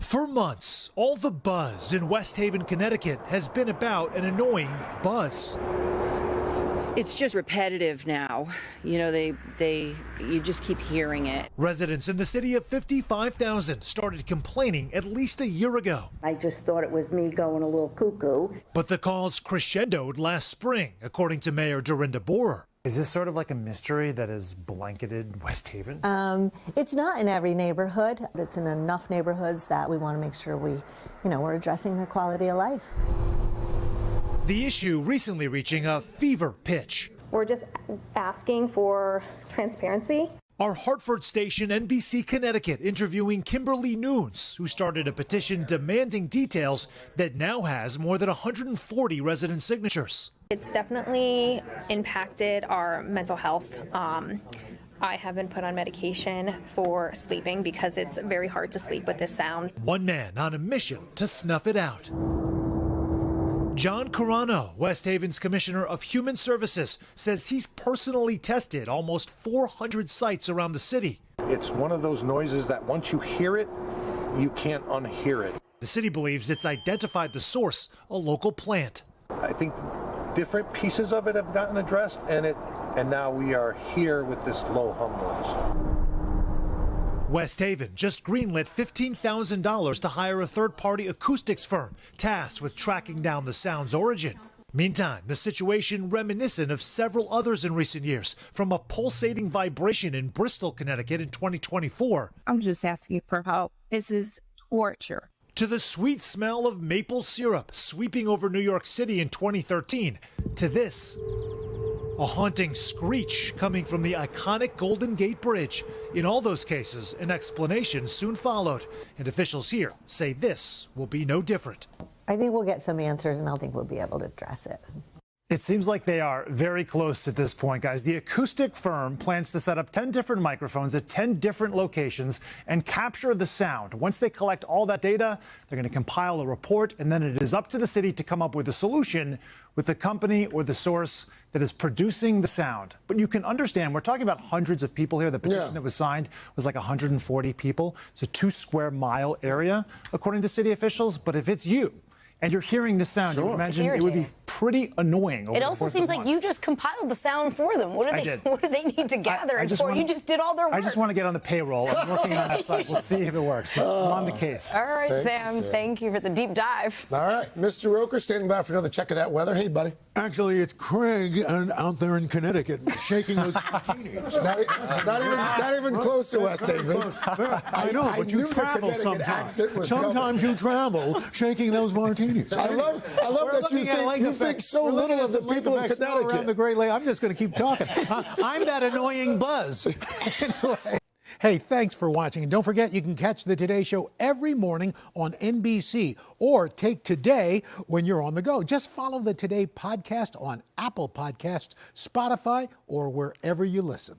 For months, all the buzz in West Haven, Connecticut has been about an annoying buzz. It's just repetitive now. You know, you just keep hearing it. Residents in the city of 55,000 started complaining at least a year ago. I just thought it was me going a little cuckoo. But the calls crescendoed last spring, according to Mayor Dorinda Borer. Is this sort of like a mystery that has blanketed West Haven? It's not in every neighborhood. It's in enough neighborhoods that we want to make sure we're addressing their quality of life. The issue recently reaching a fever pitch. We're just asking for transparency. Our Hartford station, NBC Connecticut, interviewing Kimberly Nunes, who started a petition demanding details that now has more than 140 resident signatures. It's definitely impacted our mental health. I have been put on medication for sleeping because it's very hard to sleep with this sound. One man on a mission to snuff it out. John Carano, West Haven's Commissioner of Human Services, says he's personally tested almost 400 sites around the city. It's one of those noises that once you hear it, you can't unhear it. The city believes it's identified the source, a local plant. I think different pieces of it have gotten addressed, and now we are here with this low hum noise. West Haven just greenlit $15,000 to hire a third-party acoustics firm tasked with tracking down the sound's origin. Meantime, the situation reminiscent of several others in recent years, from a pulsating vibration in Bristol, Connecticut in 2024. I'm just asking for help. This is torture. To the sweet smell of maple syrup sweeping over New York City in 2013. To this, a haunting screech coming from the iconic Golden Gate Bridge. In all those cases, an explanation soon followed, and officials here say this will be no different. I think we'll get some answers, and I think we'll be able to address it. It seems like they are very close at this point, guys. The acoustic firm plans to set up 10 different microphones at 10 different locations and capture the sound. Once they collect all that data, they're going to compile a report, and then it is up to the city to come up with a solution with the company or the source that is producing the sound. But you can understand, we're talking about hundreds of people here. The petition that was signed was like 140 people. It's a 2-square-mile area, according to city officials. But if it's you, and you're hearing the sound, you imagine it would be pretty annoying. It also seems like you just compiled the sound for them. What do they need to gather it for? You just did all their work. I just want to get on the payroll. I'm working on that side. We'll see if it works. But I'm on the case. All right, Sam. Thank you for the deep dive. All right. Mr. Roker standing by for another check of that weather. Hey, buddy. Actually, it's Craig out there in Connecticut shaking those martinis. not even close to West Haven. I know, but you travel sometimes. Sometimes you travel shaking those martinis. I love that you think so little of the people of Connecticut. Around the Great Lakes. I'm just going to keep talking. I'm that annoying buzz. Anyway. Hey, thanks for watching. And don't forget, you can catch the Today Show every morning on NBC or take Today when you're on the go. Just follow the Today podcast on Apple Podcasts, Spotify, or wherever you listen.